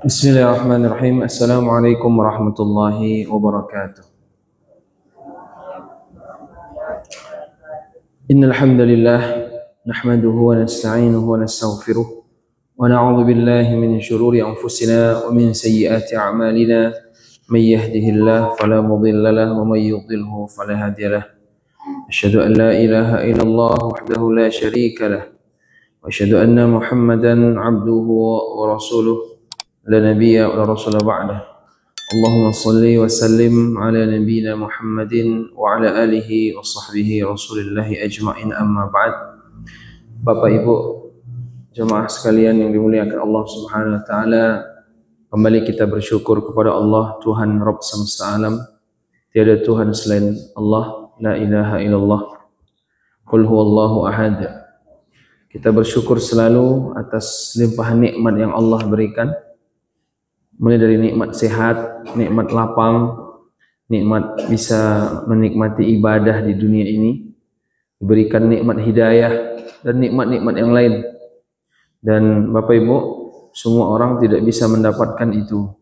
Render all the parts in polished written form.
Bismillahirrahmanirrahim. Assalamualaikum warahmatullahi wabarakatuh. Innal hamdalillah nahmaduhu wa nasta'inuhu wa nastaghfiruh wa na'udzu billahi min shururi anfusina wa min sayyiati a'malina. May yahdihillahu fala mudilla lahu wa may yudlilhu fala hadiya lahu. Asyhadu an la ilaha illallah wahdahu la syarika lahu wa asyhadu anna Muhammadan 'abduhu wa rasuluh. La nabiyya wa la rasula ba'dah. Allahumma salli wa sallim ala nabiyyina Muhammadin wa ala alihi wa sahbihi rasulillahi ajma'in, amma ba'd. Bapak Ibu jemaah sekalian yang dimuliakan Allah Subhanahu wa taala, kembali kita bersyukur kepada Allah, Tuhan Rabb semesta alam. Tiada Tuhan selain Allah, la ilaha illallah. Qul huwallahu ahad. Kita bersyukur selalu atas limpahan nikmat yang Allah berikan. Mulai dari nikmat sehat, nikmat lapang, nikmat bisa menikmati ibadah di dunia ini, diberikan nikmat hidayah dan nikmat-nikmat yang lain. Dan Bapak Ibu, semua orang tidak bisa mendapatkan itu.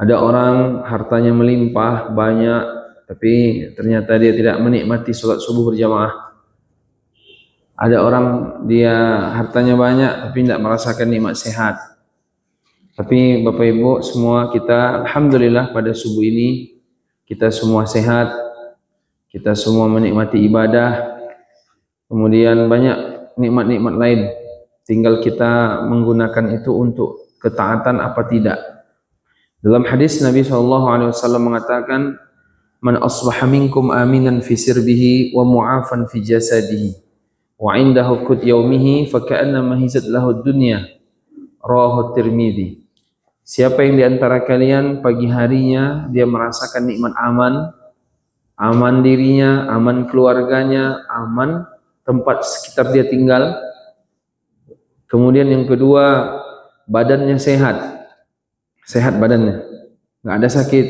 Ada orang hartanya melimpah banyak, tapi ternyata dia tidak menikmati sholat subuh berjamaah. Ada orang dia hartanya banyak, tapi tidak merasakan nikmat sehat. Tapi Bapak Ibu semua kita alhamdulillah pada subuh ini kita semua sehat, kita semua menikmati ibadah, kemudian banyak nikmat-nikmat lain. Tinggal kita menggunakan itu untuk ketaatan apa tidak. Dalam hadis Nabi SAW mengatakan, "Man asbaha minkum aminan fi sirbihi wa mu'afan fi jasadihi wa 'indahu qut yaumihi fa ka'annama hizat lahu dunya." Rawahu Tirmidzi. Siapa yang di antara kalian pagi harinya dia merasakan nikmat aman, aman dirinya, aman keluarganya, aman tempat sekitar dia tinggal. Kemudian yang kedua, badannya sehat, sehat badannya, nggak ada sakit.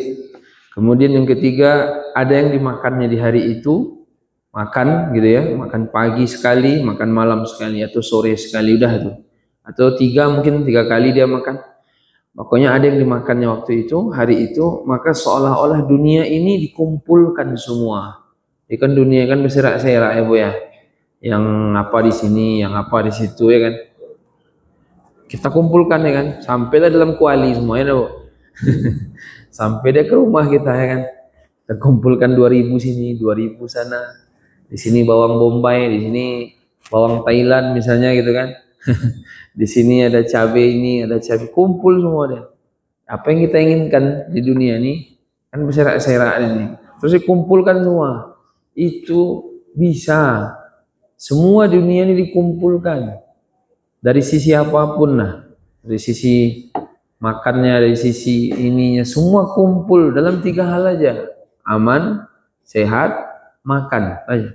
Kemudian yang ketiga, ada yang dimakannya di hari itu, makan gitu ya, makan pagi sekali, makan malam sekali, atau sore sekali, udah tuh. Atau mungkin tiga kali dia makan. Pokoknya ada yang dimakannya waktu itu, hari itu, maka seolah-olah dunia ini dikumpulkan semua. Ini kan dunia kan berserak-serak ya Bu ya. Yang apa di sini, yang apa di situ ya kan. Kita kumpulkan ya kan, sampailah dalam kuali semua ya Bu. Sampai dia ke rumah kita ya kan. Kita kumpulkan 2000 sini, 2000 sana. Di sini bawang bombay, di sini bawang Thailand misalnya gitu kan. Di sini ada cabai ini, ada cabai, kumpul semua deh. Apa yang kita inginkan di dunia ini kan berserak-serak ini. Terus dikumpulkan semua. Itu bisa. Semua dunia ini dikumpulkan. Dari sisi apapun lah. Dari sisi makannya, dari sisi ininya, semua kumpul dalam 3 hal aja. Aman, sehat, makan aja.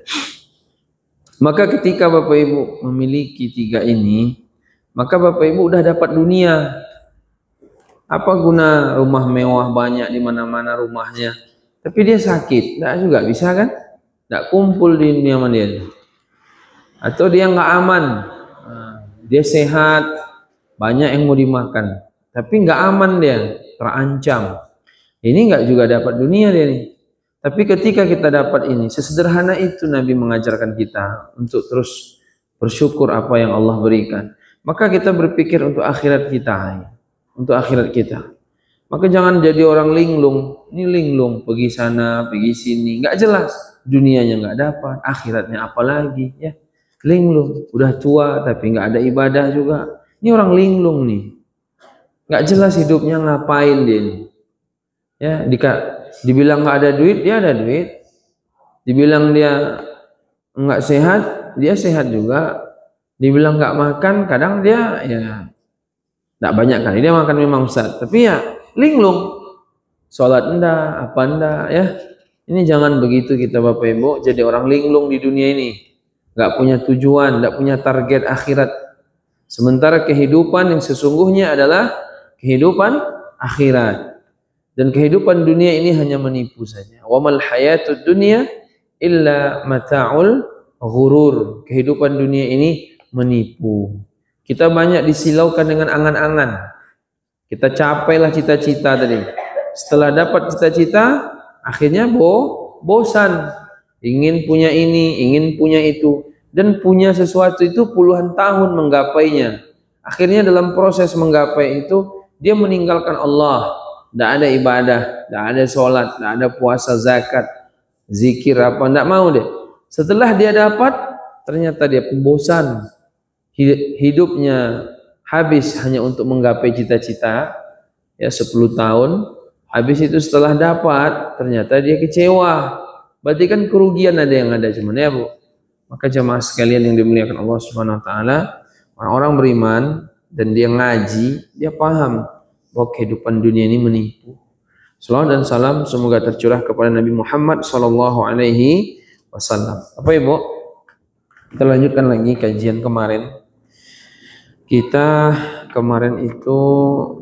Maka ketika Bapak Ibu memiliki 3 ini, maka Bapak Ibu udah dapat dunia. Apa guna rumah mewah banyak di mana-mana rumahnya, tapi dia sakit, enggak juga bisa kan? Enggak kumpul di dunia sama dia. Atau dia enggak aman, dia sehat, banyak yang mau dimakan, tapi enggak aman dia, terancam. Ini enggak juga dapat dunia dia nih. Tapi ketika kita dapat ini, sesederhana itu Nabi mengajarkan kita untuk terus bersyukur apa yang Allah berikan. Maka kita berpikir untuk akhirat kita, untuk akhirat kita. Maka jangan jadi orang linglung. Ini linglung, pergi sana, pergi sini, nggak jelas. Dunianya nggak dapat, akhiratnya apalagi ya. Linglung, udah tua tapi nggak ada ibadah juga. Ini orang linglung nih, nggak jelas hidupnya ngapain dia nih. Ya, dibilang nggak ada duit, dia ada duit. Dibilang dia nggak sehat, dia sehat juga. Dibilang nggak makan, kadang dia ya nggak banyak kali dia makan memang Ustaz, tapi ya linglung, sholat enggak, apa enggak ya. Ini jangan begitu kita Bapak Ibu, jadi orang linglung di dunia ini, nggak punya tujuan, nggak punya target akhirat. Sementara kehidupan yang sesungguhnya adalah kehidupan akhirat. Dan kehidupan dunia ini hanya menipu saja. Wa mal hayatud dunya illa mata'ul ghurur. Kehidupan dunia ini menipu. Kita banyak disilaukan dengan angan-angan. Kita capailah cita-cita tadi. Setelah dapat cita-cita, akhirnya bosan. Ingin punya ini, ingin punya itu. Dan punya sesuatu itu puluhan tahun menggapainya. Akhirnya dalam proses menggapai itu, dia meninggalkan Allah. Tidak ada ibadah, tidak ada sholat, tidak ada puasa, zakat, zikir apa, tidak mau deh. Setelah dia dapat, ternyata dia bosan. Hidupnya habis hanya untuk menggapai cita-cita, ya 10 tahun. Habis itu setelah dapat, ternyata dia kecewa. Berarti kan kerugian ada yang ada cuman ya Bu. Maka jemaah sekalian yang dimuliakan Allah Subhanahu wa taala, orang-orang beriman dan dia ngaji, dia paham bahwa kehidupan dunia ini menipu. Salawat dan salam semoga tercurah kepada Nabi Muhammad sallallahu alaihi wasallam. Apa Ibu? Kita lanjutkan lagi kajian kemarin. Kita kemarin itu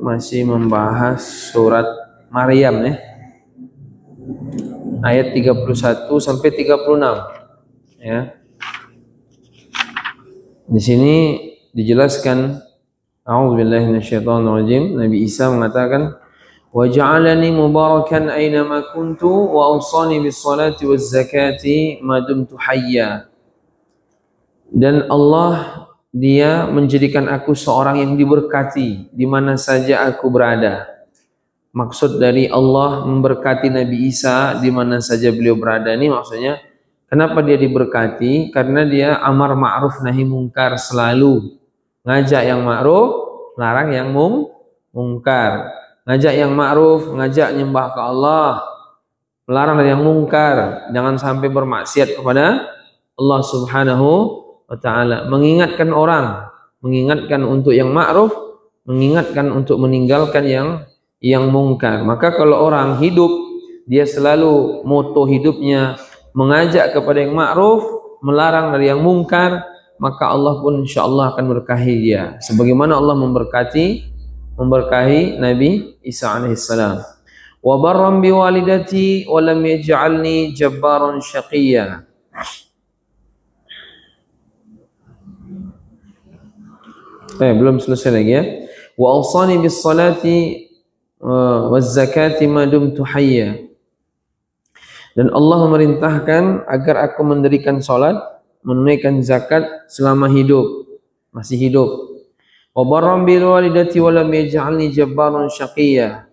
masih membahas surat Maryam ya. Ayat 31 sampai 36 ya. Di sini dijelaskan A'udzubillahi minasyaitonirrajim. Nabi Isa mengatakan, "Wa ja'alani mubarakan aina ma kuntu wa awsani bis salati waz zakati ma dumtu hayya." Dan Allah dia menjadikan aku seorang yang diberkati di mana saja aku berada. Maksud dari Allah memberkati Nabi Isa di mana saja beliau berada ini maksudnya kenapa dia diberkati? Karena dia amar ma'ruf nahi mungkar selalu. Ngajak yang ma'ruf, larang yang mungkar. Ngajak yang ma'ruf, ngajak nyembah ke Allah. Melarang dari yang mungkar. Jangan sampai bermaksiat kepada Allah Subhanahu wa ta'ala. Mengingatkan orang, mengingatkan untuk yang ma'ruf, mengingatkan untuk meninggalkan yang mungkar. Maka kalau orang hidup, dia selalu moto hidupnya mengajak kepada yang ma'ruf, melarang dari yang mungkar, maka Allah pun insyaallah akan berkahi dia sebagaimana Allah memberkahi Nabi Isa alaihissalam. Wa barram bi walidati wa lam yaj'alni jabbaran syaqiyya. Belum selesai lagi ya. Wa awsani bis salati waz zakati ma dumtu hayya. Dan Allah memerintahkan agar aku mendirikan salat, menunaikan zakat selama masih hidup. Wa barram bil walidati wa lam yaj'alni jabbaran syaqiyya.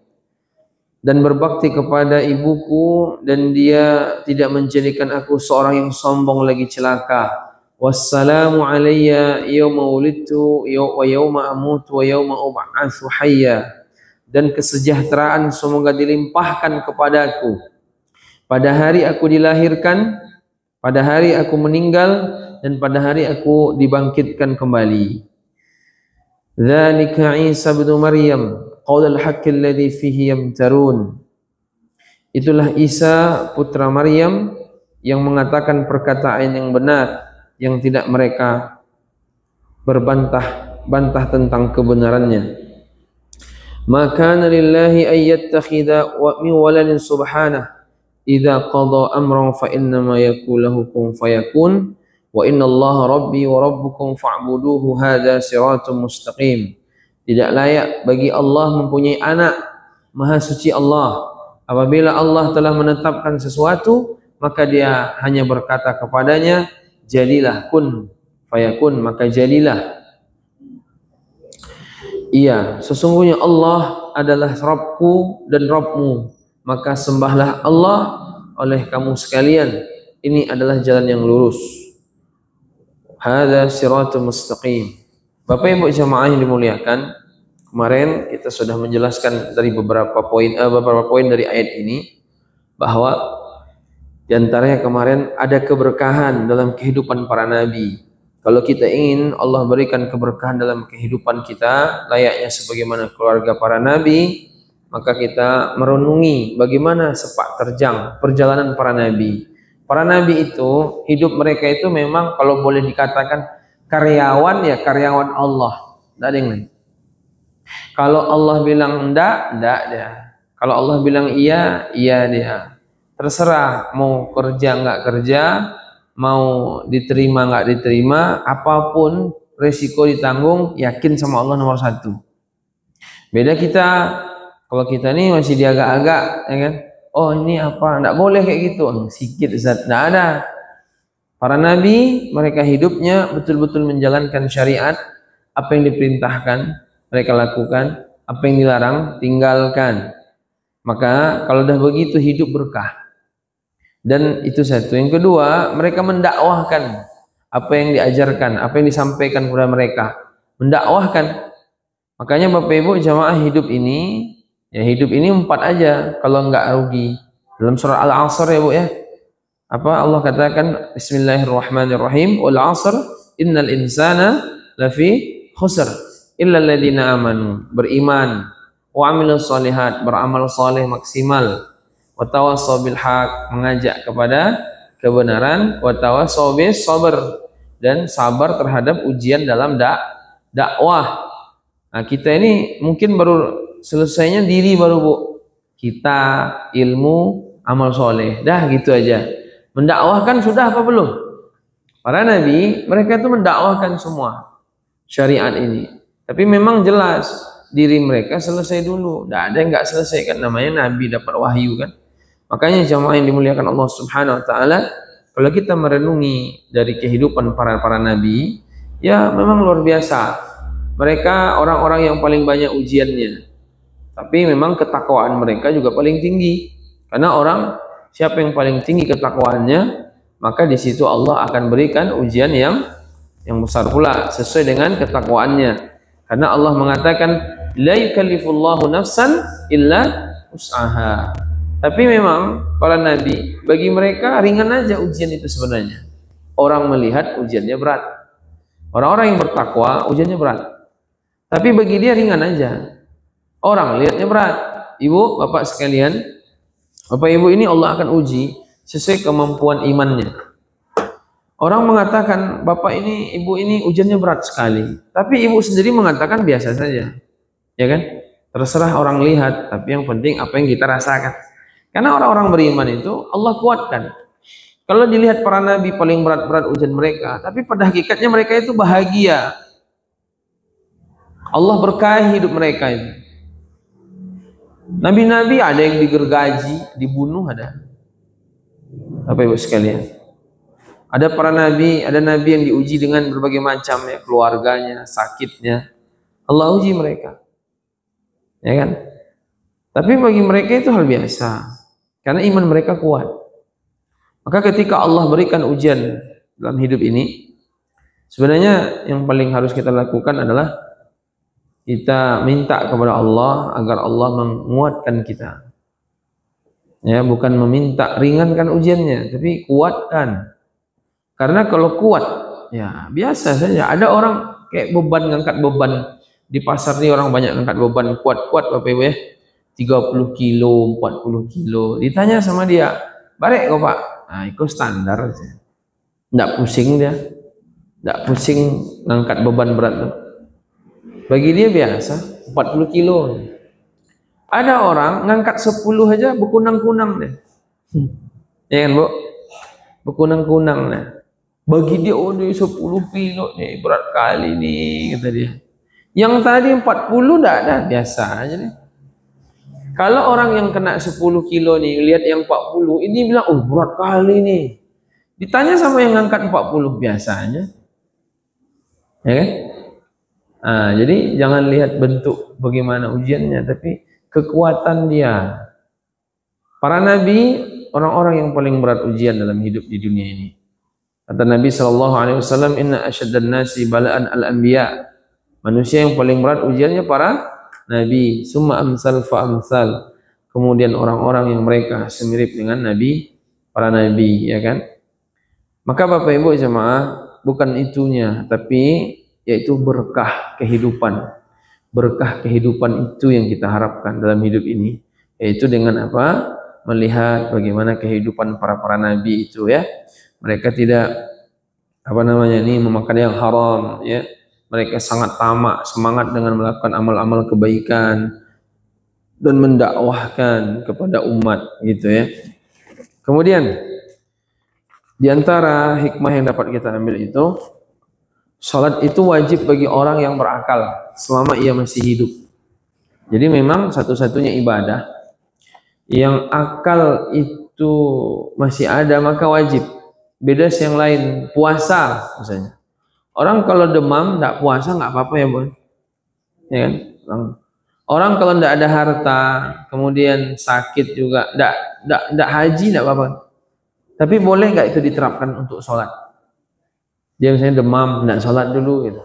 Dan berbakti kepada ibuku dan dia tidak menjadikan aku seorang yang sombong lagi celaka. Wassalamu alayya yawma wulidtu wa yawma amutu wa yawma ub'atsu hayya. Dan kesejahteraan semoga dilimpahkan kepadaku pada hari aku dilahirkan, pada hari aku meninggal, dan pada hari aku dibangkitkan kembali. Dzalika Isa bin Maryam, qaulul haqqi alladzi fihi yamtarun. Itulah Isa putra Maryam yang mengatakan perkataan yang benar yang tidak mereka berbantah tentang kebenarannya. Maka lillahi ayyattakhidha min waladin subhanahu idza qada amran fa innama yaqulu lahu kun fayakun wa innallaha rabbi wa rabbukum fa'buduhu hadza siratun mustaqim. Tidak layak bagi Allah mempunyai anak. Maha suci Allah. Apabila Allah telah menetapkan sesuatu, maka dia hanya berkata kepadanya, jadilah, kun fayakun, maka jadilah. Iya, sesungguhnya Allah adalah Rabbku dan Rabbmu, maka sembahlah Allah oleh kamu sekalian. Ini adalah jalan yang lurus. Hadza siratul mustaqim. Bapak Ibu jamaah yang dimuliakan, kemarin kita sudah menjelaskan dari beberapa poin dari ayat ini bahwa di antaranya kemarin ada keberkahan dalam kehidupan para nabi. Kalau kita ingin Allah berikan keberkahan dalam kehidupan kita layaknya sebagaimana keluarga para nabi, maka kita merenungi bagaimana sepak terjang perjalanan para nabi. Para nabi itu hidup mereka itu memang kalau boleh dikatakan karyawan karyawan Allah, tidak ada yang lain. Kalau Allah bilang enggak dia. Kalau Allah bilang iya, iya dia. Terserah mau kerja nggak kerja, mau diterima nggak diterima, apapun resiko ditanggung, yakin sama Allah nomor satu. Beda kita, kalau kita ini masih diagak-agak, ya kan? Oh ini apa? Nggak boleh kayak gitu. Sikit zat, nggak ada. Para nabi, mereka hidupnya betul-betul menjalankan syariat, apa yang diperintahkan, mereka lakukan, apa yang dilarang, tinggalkan. Maka kalau dah begitu hidup berkah. Dan itu satu. Yang kedua, mereka mendakwahkan apa yang diajarkan, apa yang disampaikan kepada mereka. Mendakwahkan. Makanya Bapak Ibu jamaah hidup ini, ya hidup ini 4 aja kalau enggak rugi. Dalam surah Al-Asr ya Bu ya. Apa Allah katakan Bismillahirrahmanirrahim, wal 'asr innal insana lafi khusr illa alladziina amanu, beriman, wa 'amilus shalihat, beramal saleh maksimal, wa tawassaw bil haq, mengajak kepada kebenaran, wa tawassaw bis sabr, dan sabar terhadap ujian dalam dakwah. Nah, kita ini mungkin baru selesainya diri baru Bu. Kita, ilmu, amal soleh. Dah gitu aja. Mendakwahkan sudah apa belum? Para nabi, mereka itu mendakwahkan semua syariat ini. Tapi memang jelas diri mereka selesai dulu. Tidak ada yang nggak selesai kan, namanya nabi dapat wahyu kan. Makanya jamaah yang dimuliakan Allah Subhanahu wa taala, kalau kita merenungi dari kehidupan para nabi, ya memang luar biasa. Mereka orang-orang yang paling banyak ujiannya. Tapi memang ketakwaan mereka juga paling tinggi. Karena orang siapa yang paling tinggi ketakwaannya, maka di situ Allah akan berikan ujian yang besar pula sesuai dengan ketakwaannya. Karena Allah mengatakan la yukallifullahu nafsan illa wus'aha. Tapi memang para nabi, bagi mereka ringan aja ujian itu sebenarnya. Orang melihat ujiannya berat. Orang-orang yang bertakwa ujiannya berat. Tapi bagi dia ringan aja. Orang lihatnya berat. Ibu, bapak sekalian, bapak ibu ini Allah akan uji sesuai kemampuan imannya. Orang mengatakan, bapak ini, ibu ini ujiannya berat sekali. Tapi ibu sendiri mengatakan biasa saja. Ya kan? Terserah orang lihat, tapi yang penting apa yang kita rasakan. Karena orang-orang beriman itu Allah kuatkan. Kalau dilihat para nabi paling berat-berat ujian mereka, tapi pada hakikatnya mereka itu bahagia. Allah berkahi hidup mereka itu. Nabi-nabi ada yang digergaji, dibunuh ada. Bapak Ibu sekalian. Ada para nabi, ada nabi yang diuji dengan berbagai macam ya, keluarganya, sakitnya. Allah uji mereka. Ya kan? Tapi bagi mereka itu hal biasa. Karena iman mereka kuat. Maka ketika Allah berikan ujian dalam hidup ini, sebenarnya yang paling harus kita lakukan adalah kita minta kepada Allah agar Allah menguatkan kita. Ya, bukan meminta ringankan ujiannya, tapi kuatkan. Karena kalau kuat, ya biasa saja. Ada orang kayak beban, ngangkat beban. Di pasar ini orang banyak ngangkat beban kuat-kuat Bapak Ibu ya. 30 kilo, 40 kilo. Ditanya sama dia, "Barek kok Pak?" Nah, itu standar aja. Nggak pusing dia. Nggak pusing ngangkat beban berat tuh. Bagi dia biasa, 40 kilo. Ada orang ngangkat 10 aja berkunang-kunang deh. Ya kan Bu? Berkunang-kunang deh. Bagi dia, oh dia 10 kilo nih, berat kali nih, kata dia. Yang tadi 40 enggak ada, biasa aja nih. Kalau orang yang kena 10 kilo nih, lihat yang 40, ini bilang, oh berat kali nih. Ditanya sama yang ngangkat 40, biasa aja. Ya kan? Nah, jadi jangan lihat bentuk bagaimana ujiannya, tapi kekuatan dia. Para nabi, orang-orang yang paling berat ujian dalam hidup di dunia ini. Kata Nabi SAW, "Inna asyaddan nasi bala'an al-anbiya." Manusia yang paling berat ujiannya para nabi. Summa amsal fa amsal. Kemudian orang-orang yang mereka semirip dengan nabi, para nabi, ya kan? Maka Bapak Ibu jemaah, bukan itunya, tapi yaitu berkah kehidupan. Berkah kehidupan itu yang kita harapkan dalam hidup ini, yaitu dengan apa? Melihat bagaimana kehidupan para nabi itu ya. Mereka tidak memakan yang haram ya. Mereka sangat tamak, semangat dengan melakukan amal-amal kebaikan dan mendakwahkan kepada umat gitu ya. Kemudian di antara hikmah yang dapat kita ambil itu, salat itu wajib bagi orang yang berakal selama ia masih hidup. Jadi memang satu-satunya ibadah yang akal itu masih ada maka wajib. Beda yang lain, puasa misalnya. Orang kalau demam tidak puasa nggak apa-apa ya, Boy. Ya kan? Orang kalau tidak ada harta, kemudian sakit juga, tidak haji tidak apa-apa. Tapi boleh nggak itu diterapkan untuk sholat? Dia misalnya demam, tidak sholat dulu gitu.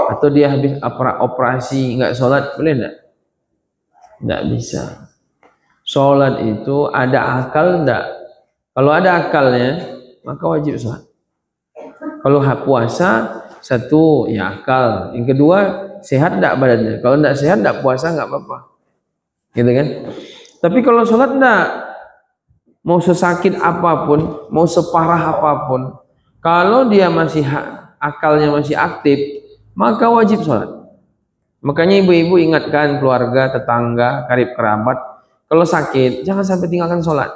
Atau dia habis operasi nggak sholat, boleh tidak? Tidak bisa. Sholat itu ada akal tidak? Kalau ada akalnya, maka wajib sholat. Kalau puasa, satu ya akal. Yang kedua, sehat tidak badannya. Kalau tidak sehat, tidak puasa nggak apa-apa. Gitu kan? Tapi kalau sholat tidak, mau sesakit apapun, mau separah apapun, kalau dia masih akalnya masih aktif, maka wajib sholat. Makanya ibu-ibu ingatkan keluarga, tetangga, karib kerabat, kalau sakit jangan sampai tinggalkan sholat.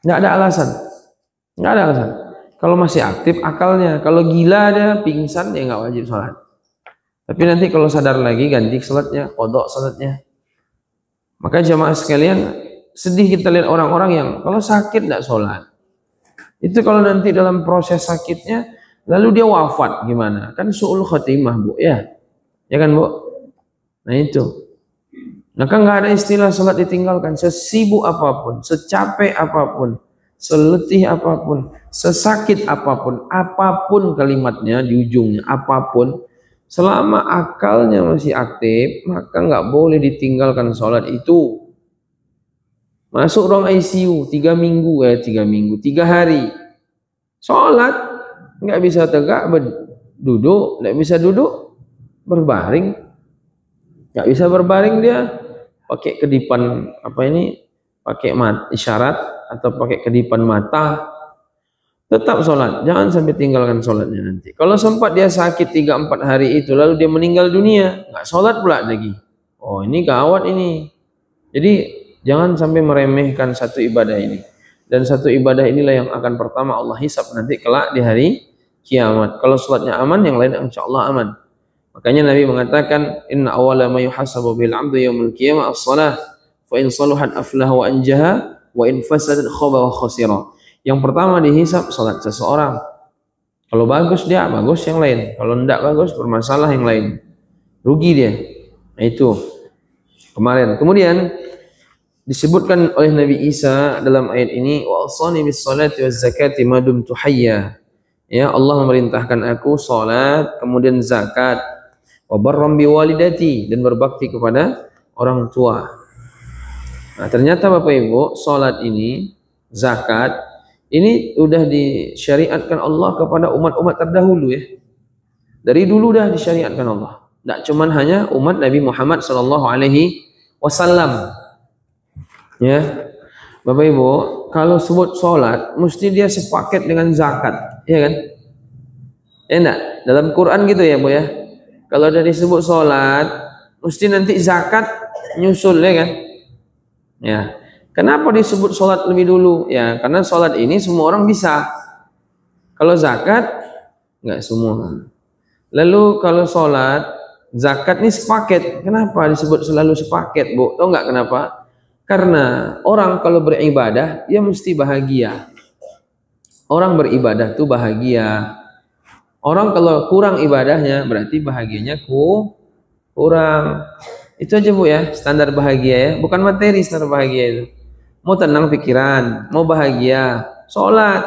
Nggak ada alasan, nggak ada alasan. Kalau masih aktif akalnya, kalau gila dia pingsan dia nggak wajib sholat. Tapi nanti kalau sadar lagi ganti sholatnya, qadha sholatnya. Maka jamaah sekalian, sedih kita lihat orang-orang yang kalau sakit tidak sholat. Itu kalau nanti dalam proses sakitnya, lalu dia wafat gimana? Kan su'ul khotimah, Bu, ya? Ya kan, Bu? Nah itu. Maka nggak ada istilah sholat ditinggalkan. Sesibuk apapun, secapek apapun, seletih apapun, sesakit apapun, apapun kalimatnya di ujungnya, apapun, selama akalnya masih aktif, maka nggak boleh ditinggalkan sholat itu. Masuk ruang ICU 3 minggu, 3 hari. Sholat nggak bisa tegak duduk, nggak bisa duduk berbaring, nggak bisa berbaring dia pakai kedipan pakai isyarat atau pakai kedipan mata. Tetap sholat, jangan sampai tinggalkan sholatnya nanti. Kalau sempat dia sakit 3-4 hari itu lalu dia meninggal dunia, nggak sholat pula lagi. Oh ini gawat ini. Jadi jangan sampai meremehkan satu ibadah ini. Dan satu ibadah inilah yang akan pertama Allah hisab nanti kelak di hari kiamat. Kalau sholatnya aman, yang lain insya Allah aman. Makanya Nabi mengatakan, Inna awala ma yuhasabu bil abdu yaumil qiyamah as-salah, fa in saluhat aflah wa anjaha, wa in fasadat khaba wa khasira. Yang pertama dihisab sholat seseorang. Kalau bagus dia, bagus yang lain. Kalau tidak bagus, bermasalah yang lain. Rugi dia. Nah itu kemarin. Kemudian disebutkan oleh Nabi Isa dalam ayat ini, wa asani bis salati waz zakati ma dumtu hayya. Ya, Allah memerintahkan aku salat, kemudian zakat, wa barram bi walidati, dan berbakti kepada orang tua. Nah, ternyata Bapak Ibu, salat ini, zakat ini sudah disyariatkan Allah kepada umat-umat terdahulu ya. Dari dulu dah disyariatkan Allah. Tidak cuma hanya umat Nabi Muhammad SAW. Ya, Bapak Ibu, kalau sebut sholat, mesti dia sepaket dengan zakat, ya kan? Enak, dalam Quran gitu ya, Bu ya. Kalau dari disebut sholat, mesti nanti zakat nyusul, ya kan? Ya. Kenapa disebut sholat lebih dulu? Ya, karena sholat ini semua orang bisa. Kalau zakat, nggak semua. Lalu kalau sholat, zakat ini sepaket. Kenapa disebut selalu sepaket, Bu? Tahu nggak kenapa? Karena orang kalau beribadah, dia mesti bahagia. Orang beribadah tuh bahagia. Orang kalau kurang ibadahnya, berarti bahagianya kurang. Itu aja Bu ya, standar bahagia ya. Bukan materi standar bahagia itu. Mau tenang pikiran, mau bahagia, sholat.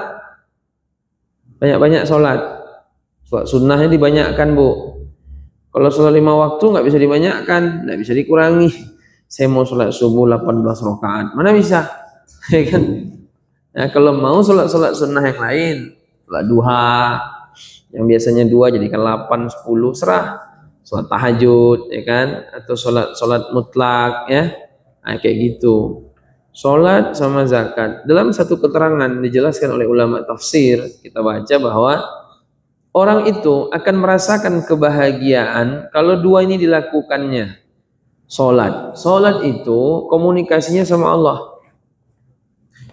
Banyak-banyak sholat. Sholat sunnahnya dibanyakkan Bu. Kalau sholat 5 waktu nggak bisa dibanyakkan, nggak bisa dikurangi. Saya mau sholat subuh 18 rakaat, mana bisa? Ya kan? Nah, kalau mau sholat sunnah yang lain, sholat duha, yang biasanya 2 jadikan 8, 10, serah. Sholat tahajud, ya kan? Atau sholat mutlak, ya. Nah, kayak gitu. Sholat sama zakat. Dalam satu keterangan dijelaskan oleh ulama tafsir, kita baca bahwa orang itu akan merasakan kebahagiaan kalau dua ini dilakukannya. Sholat. Sholat itu komunikasinya sama Allah.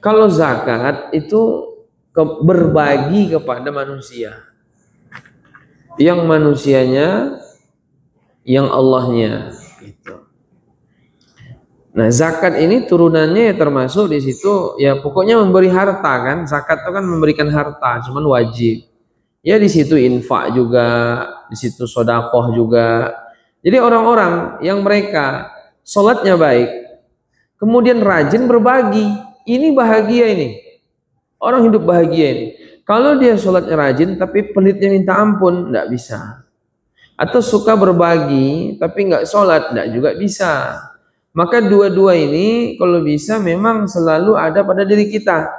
Kalau zakat itu berbagi kepada manusia. Yang manusianya, yang Allahnya. Gitu. Nah, zakat ini turunannya ya termasuk di situ ya pokoknya memberi harta kan. Zakat itu kan memberikan harta, cuman wajib. Ya di situ infak juga, di situ sedekah juga. Jadi orang-orang yang mereka sholatnya baik, kemudian rajin berbagi, ini bahagia ini. Orang hidup bahagia ini. Kalau dia sholatnya rajin tapi pelitnya minta ampun, enggak bisa. Atau suka berbagi tapi enggak sholat, enggak juga bisa. Maka dua-dua ini kalau bisa memang selalu ada pada diri kita.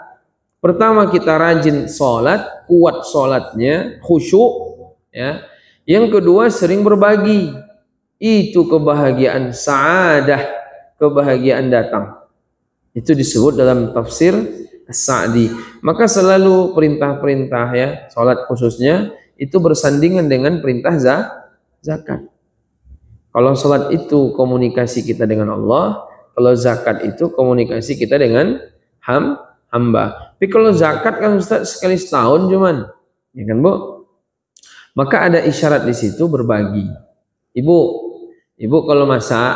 Pertama kita rajin sholat, kuat sholatnya, khusyuk. Ya. Yang kedua sering berbagi. Itu kebahagiaan sa'adah, kebahagiaan datang. Itu disebut dalam tafsir As-Sa'di. Maka selalu perintah-perintah ya, sholat khususnya, itu bersandingan dengan perintah zakat. Kalau sholat itu komunikasi kita dengan Allah, kalau zakat itu komunikasi kita dengan hamba. Tapi kalau zakat kan Ustaz sekali setahun cuman, ya kan Bu? Maka ada isyarat di situ berbagi. Ibu kalau masak,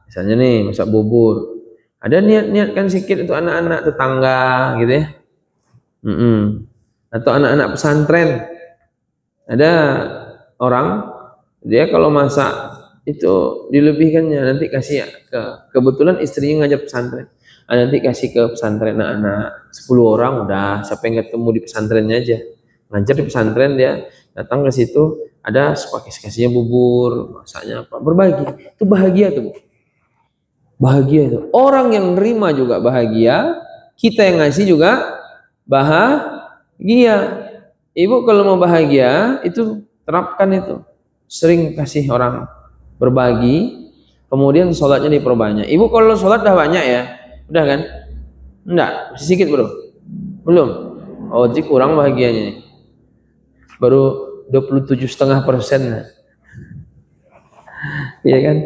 misalnya nih masak bubur, ada niat-niatkan sedikit untuk anak-anak tetangga gitu ya. Atau anak-anak pesantren. Ada orang dia kalau masak itu dilebihkannya, nanti kasih kebetulan istrinya ngajar pesantren. Nanti kasih ke pesantren anak-anak 10 orang udah, siapa yang ketemu di pesantrennya aja. Ngajar di pesantren dia datang ke situ, ada kasihnya bubur, masaknya apa, berbagi. Itu bahagia tuh. Bahagia itu. Orang yang nerima juga bahagia, kita yang ngasih juga bahagia. Ibu kalau mau bahagia itu terapkan itu. Sering kasih orang, berbagi, kemudian sholatnya diperbanyak. Ibu kalau sholat dah banyak ya, udah kan? Enggak, masih sedikit bro. Belum. Oh, jadi kurang bahagianya nih. Baru 27,5%. Iya kan?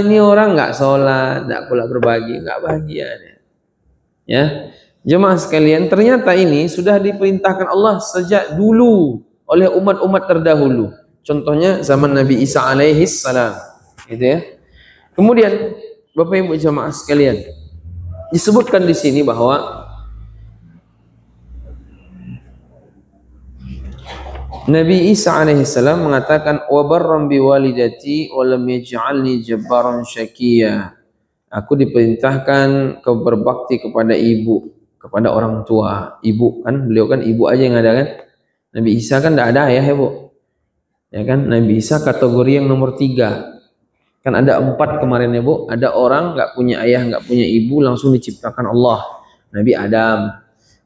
Ini orang nggak sholat, nggak pula berbagi, nggak bahagia. Ya, jemaah sekalian, ternyata ini sudah diperintahkan Allah sejak dulu oleh umat-umat terdahulu. Contohnya zaman Nabi Isa alaihis salam, gitu ya. Kemudian Bapak Ibu jemaah sekalian, disebutkan di sini bahwa Nabi Isa alaihissalam mengatakan wa barram bi walidati wa lam yaj'alni jabbaran syaqiyya. Aku diperintahkan berbakti kepada ibu, kepada orang tua. Ibu kan, beliau kan ibu aja yang ada kan. Nabi Isa kan tidak ada ayah ya Bu. Ya kan, Nabi Isa kategori yang nomor 3. Kan ada 4 kemarin ya Bu. Ada orang nggak punya ayah, nggak punya ibu, langsung diciptakan Allah. Nabi Adam.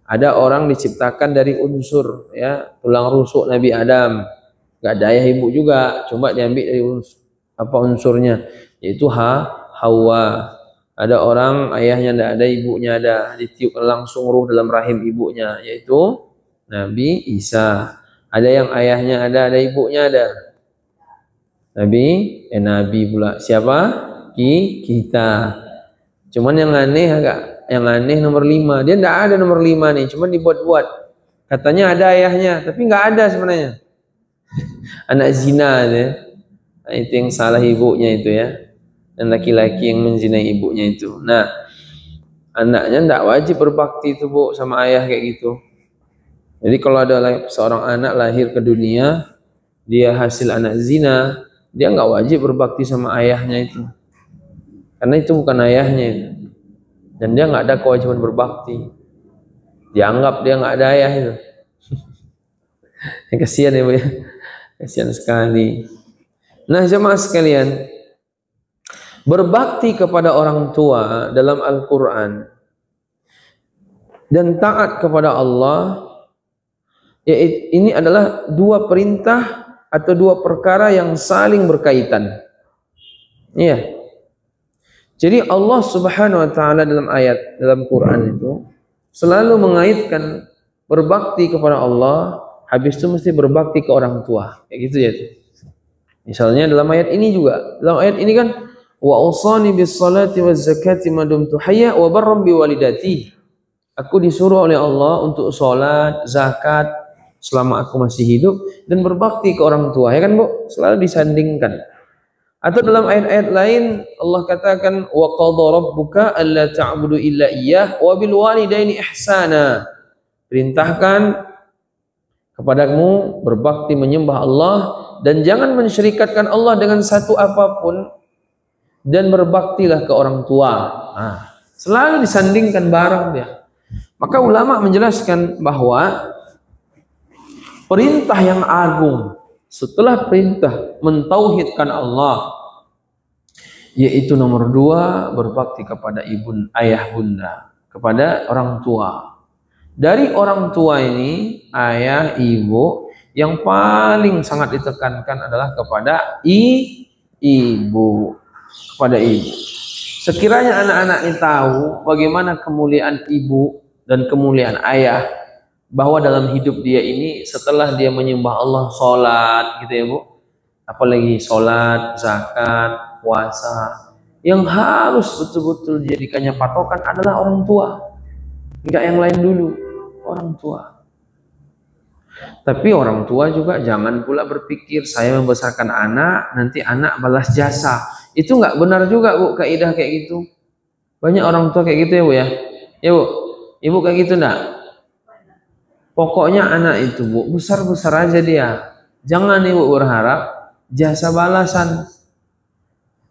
Ada orang diciptakan dari unsur ya, tulang rusuk Nabi Adam. Enggak ada ayah ibu juga, coba diambil dari unsurnya, yaitu Hawa. Ada orang ayahnya enggak ada, ibunya ada, ditiup langsung ruh dalam rahim ibunya, yaitu Nabi Isa. Ada yang ayahnya ada ibunya ada. Nabi pula. Siapa? Kita. Cuman yang aneh nomor 5. Dia enggak ada nomor 5 nih, cuma dibuat-buat. Katanya ada ayahnya, tapi enggak ada sebenarnya. Anak zina ya. Nah, itu yang salah ibunya itu ya. Dan laki-laki yang menzinai ibunya itu. Nah, anaknya enggak wajib berbakti itu Bu sama ayah kayak gitu. Jadi kalau ada seorang anak lahir ke dunia, dia hasil anak zina, dia enggak wajib berbakti sama ayahnya itu. Karena itu bukan ayahnya itu. Dan dia nggak ada kewajiban berbakti, dianggap dia nggak ada ayah itu. Kasihan ya Bu ya, kasihan sekali. Nah jemaah sekalian, berbakti kepada orang tua dalam Al-Quran dan taat kepada Allah, ya ini adalah 2 perintah atau 2 perkara yang saling berkaitan. Iya. Jadi Allah Subhanahu wa taala dalam ayat dalam Quran itu selalu mengaitkan berbakti kepada Allah, habis itu mesti berbakti ke orang tua. Kayak gitu ya. Misalnya dalam ayat ini juga. Dalam ayat ini kan wa usani bis salati waz zakati ma dumtu hayya wa barram bi walidati. Aku disuruh oleh Allah untuk salat, zakat selama aku masih hidup dan berbakti ke orang tua, ya kan Bu? Selalu disandingkan. Atau dalam ayat-ayat lain Allah katakan wa qadha rabbuka alla ta'budu illa iyyah wa bil walidaini ihsana. Perintahkan kepadamu berbakti menyembah Allah dan jangan mensyirikatkan Allah dengan satu apapun dan berbaktilah ke orang tua. Nah, selalu disandingkan bareng dia. Maka ulama menjelaskan bahwa perintah yang agung setelah perintah mentauhidkan Allah, yaitu nomor 2 berbakti kepada ayah bunda, kepada orang tua. Dari orang tua ini, ayah, ibu, yang paling sangat ditekankan adalah kepada ibu. Kepada ibu. Sekiranya anak-anak ini tahu bagaimana kemuliaan ibu dan kemuliaan ayah, bahwa dalam hidup dia ini setelah dia menyembah Allah, sholat gitu ya Bu, apalagi sholat, zakat, puasa, yang harus betul-betul dijadikannya patokan adalah orang tua, enggak yang lain dulu, orang tua. Tapi orang tua juga jangan pula berpikir saya membesarkan anak nanti anak balas jasa. Itu enggak benar juga Bu, kaidah kayak gitu. Banyak orang tua kayak gitu ya Bu ya. Ya Bu, ibu kayak gitu enggak? Pokoknya anak itu Bu, besar-besar aja dia. Jangan ibu berharap jasa balasan.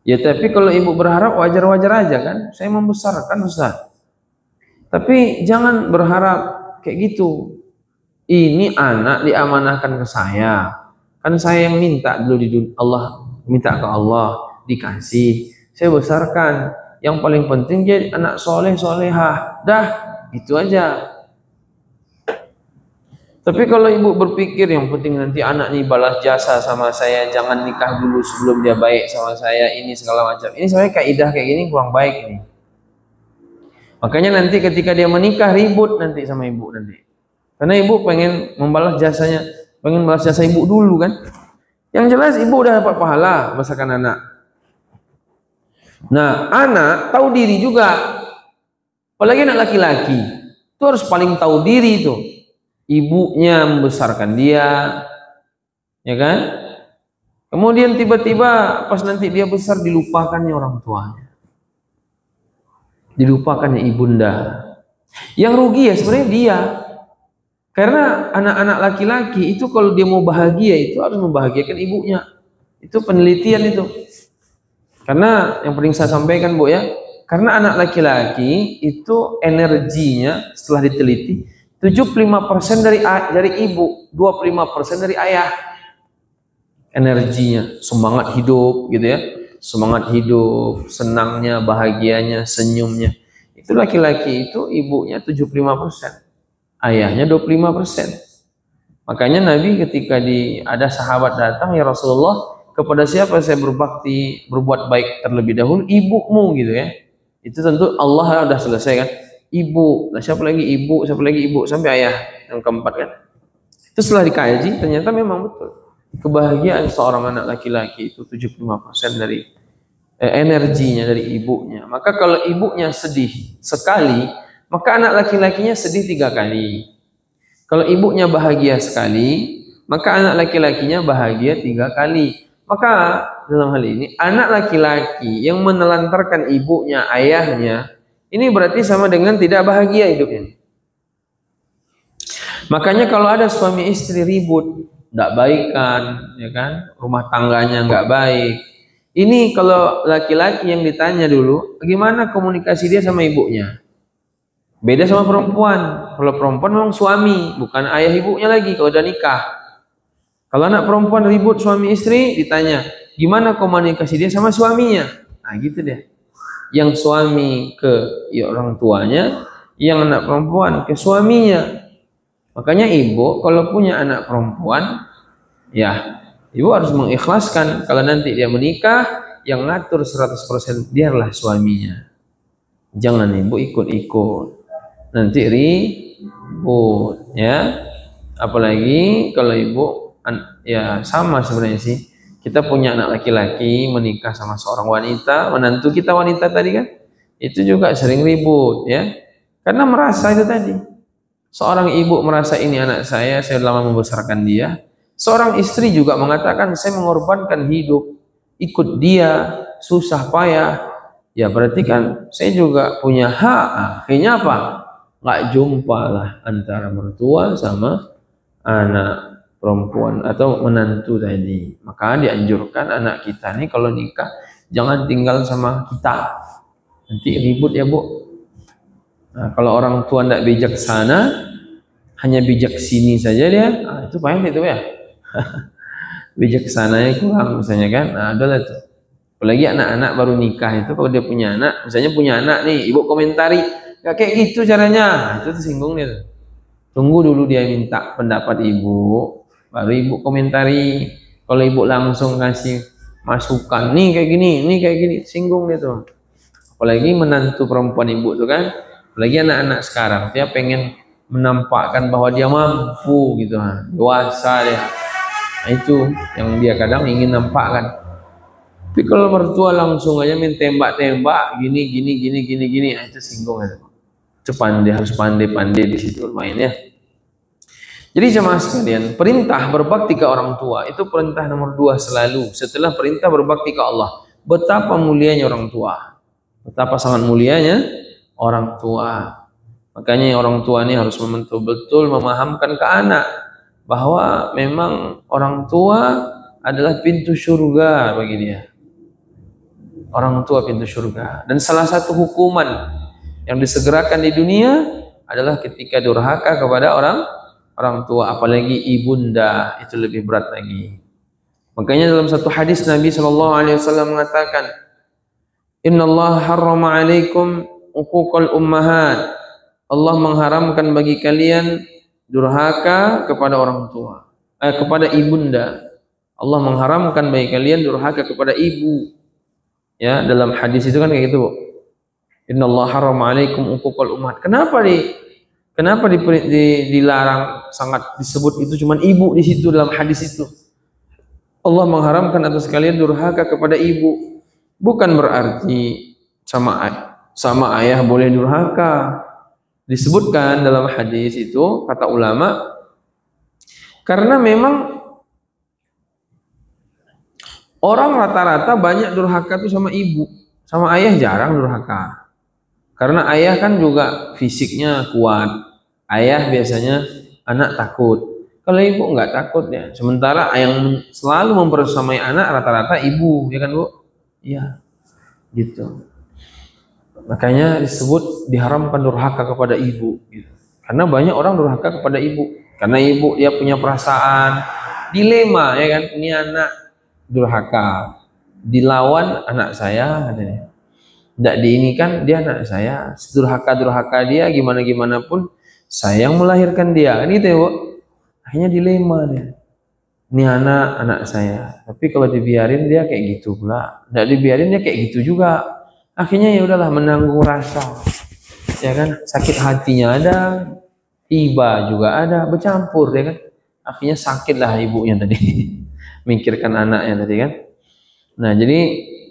Ya tapi kalau ibu berharap wajar-wajar aja kan. Saya membesarkan Ustaz. Tapi jangan berharap kayak gitu. Ini anak diamanahkan ke saya. Kan saya yang minta dulu di dunia, Allah minta ke Allah, dikasih. Saya besarkan. Yang paling penting jadi anak soleh solehah. Dah, itu aja. Tapi kalau ibu berpikir yang penting nanti anak nih balas jasa sama saya, jangan nikah dulu sebelum dia baik sama saya, ini segala macam. Ini sebenarnya kaidah kayak gini kurang baik ini. Makanya nanti ketika dia menikah ribut nanti sama ibu nanti. Karena ibu pengen membalas jasanya, pengen balas jasa ibu dulu kan. Yang jelas ibu udah dapat pahala besarkan anak. Nah, anak tahu diri juga. Apalagi anak laki-laki. Itu harus paling tahu diri itu. Ibunya membesarkan dia, ya kan? Kemudian tiba-tiba pas nanti dia besar dilupakannya orang tuanya, dilupakannya ibunda. Yang rugi ya sebenarnya dia, karena anak-anak laki-laki itu kalau dia mau bahagia itu harus membahagiakan ibunya. Itu penelitian itu. Karena yang paling saya sampaikan Bu ya, karena anak laki-laki itu energinya setelah diteliti 75% dari ibu, 25% dari ayah. Energinya, semangat hidup gitu ya. Semangat hidup, senangnya, bahagianya, senyumnya. Itu laki-laki itu ibunya 75%. Ayahnya 25%. Makanya Nabi ketika ada sahabat datang, ya Rasulullah, kepada siapa saya berbakti, berbuat baik terlebih dahulu? Ibumu gitu ya. Itu tentu Allah sudah selesai kan. Ibu, nah siapa lagi ibu, sampai ayah yang keempat kan. Itu setelah dikaji ternyata memang betul. Kebahagiaan seorang anak laki-laki itu 75% dari energinya dari ibunya. Maka kalau ibunya sedih sekali, maka anak laki-lakinya sedih 3 kali. Kalau ibunya bahagia sekali, maka anak laki-lakinya bahagia 3 kali. Maka dalam hal ini anak laki-laki yang menelantarkan ibunya, ayahnya, ini berarti sama dengan tidak bahagia hidupnya. Makanya kalau ada suami istri ribut, tidak baik kan, ya kan? Rumah tangganya nggak baik. Ini kalau laki-laki yang ditanya dulu, bagaimana komunikasi dia sama ibunya? Beda sama perempuan. Kalau perempuan memang suami, bukan ayah ibunya lagi kalau udah nikah. Kalau anak perempuan ribut suami istri, ditanya, gimana komunikasi dia sama suaminya? Nah gitu deh. Yang suami ke orang tuanya, yang anak perempuan ke suaminya. Makanya ibu kalau punya anak perempuan, ya ibu harus mengikhlaskan kalau nanti dia menikah, yang ngatur 100% biarlah suaminya. Jangan ibu ikut-ikut. Nanti ribut ya. Apalagi kalau ibu ya sama sebenarnya sih. kita punya anak laki-laki menikah sama seorang wanita, menantu kita wanita tadi kan, itu juga sering ribut ya, karena merasa itu tadi. Seorang ibu merasa ini anak saya lama membesarkan dia. Seorang istri juga mengatakan saya mengorbankan hidup, ikut dia, susah payah. Ya berarti kan saya juga punya hak. Akhirnya apa? Nggak jumpa lah antara mertua sama anak perempuan atau menantu tadi. Maka dianjurkan anak kita nih kalau nikah jangan tinggal sama kita. Nanti ribut ya Bu. Nah, kalau orang tua tidak bijaksana, hanya bijak sini saja dia, itu paham itu ya. Bijaksananya kurang misalnya kan. Nah, adalah tuh. Apalagi anak-anak baru nikah itu kalau dia punya anak, misalnya punya anak nih, ibu komentari, nggak kayak gitu caranya, itu tersinggung dia. Tunggu dulu dia minta pendapat ibu, baru ibu komentari. Kalau ibu langsung kasih masukan, nih kayak gini, singgung dia tuh. Apalagi menantu perempuan ibu tuh kan, apalagi anak-anak sekarang, dia pengen menampakkan bahwa dia mampu gitu, dewasa dia. Nah, itu yang dia kadang ingin nampakkan. Tapi kalau mertua langsung aja main tembak-tembak, gini, itu singgung aja. Itu harus pandai-pandai di situ mainnya. Jadi jemaah sekalian, perintah berbakti ke orang tua itu perintah nomor 2 selalu. Setelah perintah berbakti ke Allah, betapa mulianya orang tua, betapa sangat mulianya orang tua. Makanya orang tua ini harus betul-betul memahamkan ke anak bahwa memang orang tua adalah pintu surga bagi dia. Orang tua pintu surga. Dan salah satu hukuman yang disegerakan di dunia adalah ketika durhaka kepada orang tua, apalagi ibunda, itu lebih berat lagi. Makanya dalam satu hadis Nabi SAW mengatakan, Innallaha harrama alaikum uquqal ummahat. Allah mengharamkan bagi kalian durhaka kepada orang tua, kepada ibunda. Allah mengharamkan bagi kalian durhaka kepada ibu. Ya, dalam hadis itu kan kayak gitu, Bu. Innallaha harrama alaikum uquqal ummahat. Kenapa dilarang, sangat disebut itu cuman ibu di situ dalam hadis itu. Allah mengharamkan atas kalian durhaka kepada ibu. Bukan berarti sama ayah boleh durhaka. Disebutkan dalam hadis itu kata ulama karena memang orang rata-rata banyak durhaka itu sama ibu, sama ayah jarang durhaka. Karena ayah kan juga fisiknya kuat. Ayah biasanya anak takut. Kalau ibu nggak takut ya. Sementara yang selalu mempersamai anak rata-rata ibu, ya kan Bu? Iya, gitu. Makanya disebut diharamkan durhaka kepada ibu. Gitu. Karena banyak orang durhaka kepada ibu. Karena ibu dia punya perasaan, dilema ya kan. Ini anak durhaka, dilawan anak saya katanya. Tidak diinikan dia anak saya, durhaka dia gimana pun saya yang melahirkan dia, kan gitu ya Bu. Akhirnya dilema dia. Ini anak saya, tapi kalau dibiarin dia kayak gitu pula, tidak dibiarin dia kayak gitu juga. Akhirnya ya udahlah menanggung rasa, ya kan, sakit hatinya ada, tiba juga ada, bercampur ya kan. Akhirnya sakitlah ibunya tadi, mikirkan anaknya tadi kan. Nah jadi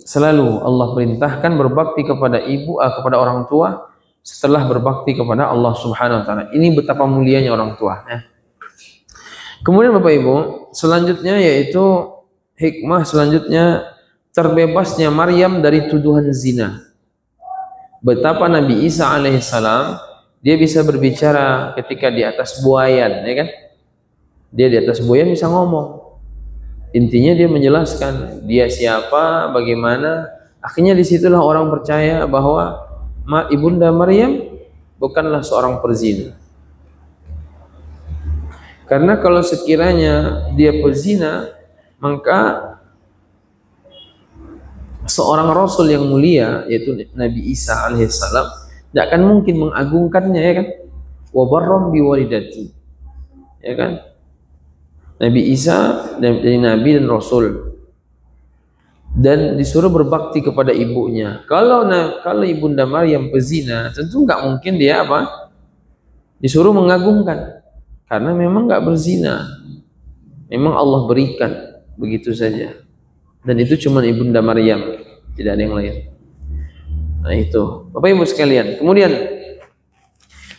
selalu Allah perintahkan berbakti kepada ibu, kepada orang tua setelah berbakti kepada Allah Subhanahu Wa Taala. Ini betapa mulianya orang tua. Ya. Kemudian Bapak Ibu, selanjutnya yaitu hikmah selanjutnya terbebasnya Maryam dari tuduhan zina. Betapa Nabi Isa alaihissalam dia bisa berbicara ketika di atas buayan, ya kan? Dia di atas buayan bisa ngomong. Intinya dia menjelaskan dia siapa, bagaimana. Akhirnya disitulah orang percaya bahwa ibunda Maryam bukanlah seorang perzina. Karena kalau sekiranya dia perzina, maka seorang Rasul yang mulia yaitu Nabi Isa alaihissalam tidak akan mungkin mengagungkannya, ya kan? Wa barram bi walidati, ya kan? Nabi Isa dari Nabi dan Rasul dan disuruh berbakti kepada ibunya. Kalau ibunda Maryam pezina, tentu nggak mungkin dia apa? Disuruh mengagungkan, karena memang nggak berzina. Memang Allah berikan begitu saja. Dan itu cuma ibunda Maryam, tidak ada yang lain. Nah itu, Bapak Ibu sekalian. Kemudian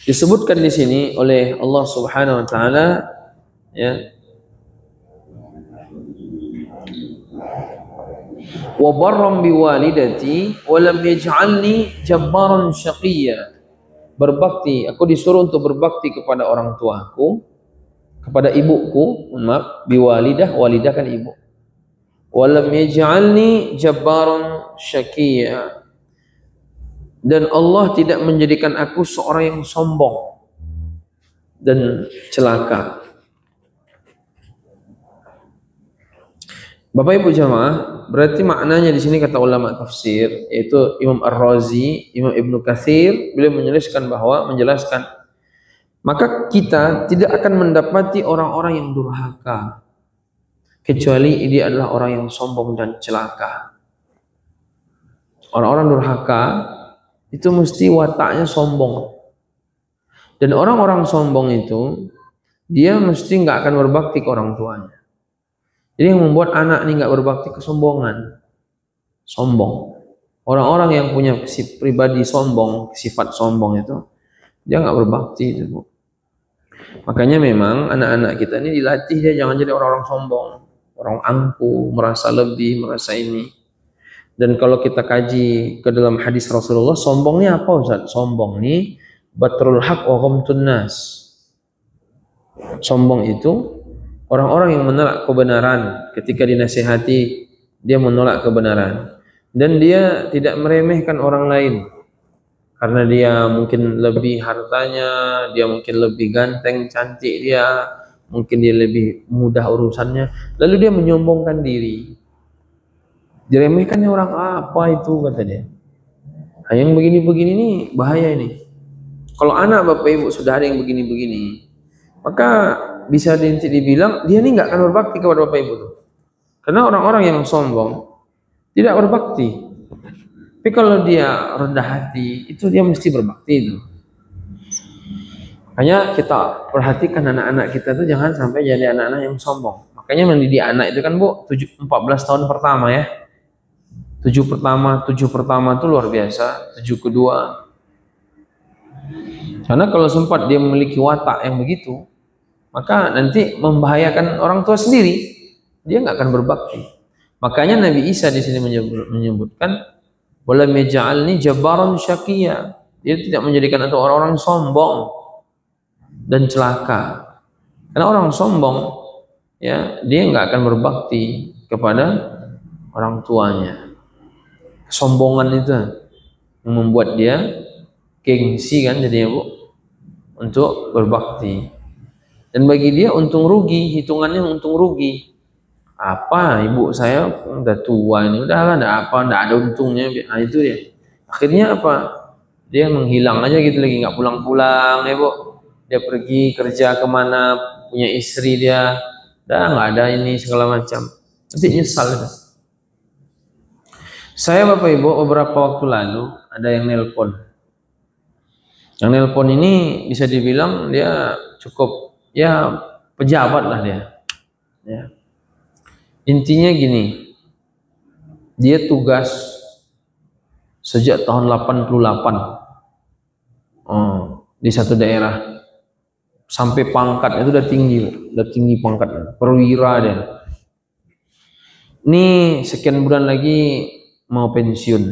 disebutkan di sini oleh Allah Subhanahu wa taala, ya, wa barram biwalidati wa lam yaj'alni jabbaran syaqiyya. Berbakti, aku disuruh untuk berbakti kepada orang tuaku, kepada ibuku, maaf, biwalidah, walidah kan ibu. Wa lam yaj'alni jabbaran syaqiyya. Dan Allah tidak menjadikan aku seorang yang sombong dan celaka. Bapak Ibu jamaah, berarti maknanya di sini kata ulama tafsir, yaitu Imam Ar-Razi, Imam Ibnu Katsir, beliau menjelaskan, maka kita tidak akan mendapati orang-orang yang durhaka, kecuali dia adalah orang yang sombong dan celaka. Orang-orang durhaka itu mesti wataknya sombong. Dan orang-orang sombong itu, dia mesti nggak akan berbakti ke orang tuanya. Jadi yang membuat anak ini nggak berbakti, kesombongan, sombong. Orang-orang yang punya pribadi sombong, sifat sombong itu, dia nggak berbakti itu, Bu. Makanya memang anak-anak kita ini dilatih dia jangan jadi orang-orang sombong, orang angkuh, merasa lebih, merasa ini. Dan kalau kita kaji ke dalam hadis Rasulullah, sombongnya apa Ustaz? Sombong ini batrul haq wa ghamtun nas. Sombong itu orang-orang yang menolak kebenaran, ketika dinasihati dia menolak kebenaran, dan dia tidak meremehkan orang lain karena dia mungkin lebih hartanya, dia mungkin lebih ganteng, cantik dia, mungkin dia lebih mudah urusannya, lalu dia menyombongkan diri. Diremehkannya orang apa itu, kata dia. Nah, yang begini-begini ini bahaya ini. Kalau anak Bapak Ibu sudah ada yang begini-begini, maka bisa dibilang dia ini nggak akan berbakti kepada Bapak Ibu tuh. Karena orang-orang yang sombong tidak berbakti. Tapi kalau dia rendah hati, itu dia mesti berbakti itu. Makanya kita perhatikan anak-anak kita tuh jangan sampai jadi anak-anak yang sombong. Makanya mendidik anak itu kan Bu, 14 tahun pertama ya. 7 pertama itu luar biasa, 7 kedua. Karena kalau sempat dia memiliki watak yang begitu, maka nanti membahayakan orang tua sendiri. Dia nggak akan berbakti. Makanya Nabi Isa di sini menyebutkan, "Wala maj'alni jabbaran syaqiyya." Dia tidak menjadikan itu orang-orang sombong dan celaka. Karena orang sombong, ya, dia nggak akan berbakti kepada orang tuanya. Kesombongan itu yang membuat dia gengsi kan jadinya Bu, untuk berbakti. Dan bagi dia untung rugi, hitungannya untung rugi. Apa ibu saya udah tua ini, udahlah enggak ada untungnya. Nah, itu dia. Akhirnya apa? Dia menghilang aja gitu lagi, nggak pulang-pulang ya Bu. Dia pergi kerja kemana, punya istri dia, dah nggak ada ini segala macam. Nanti nyesal itu. Saya Bapak Ibu beberapa waktu lalu ada yang nelpon. Yang nelpon ini bisa dibilang dia cukup ya pejabat lah dia. Ya. Intinya gini, dia tugas sejak tahun 88 di satu daerah, sampai pangkat itu udah tinggi pangkat, perwira dia. Ini sekian bulan lagi mau pensiun,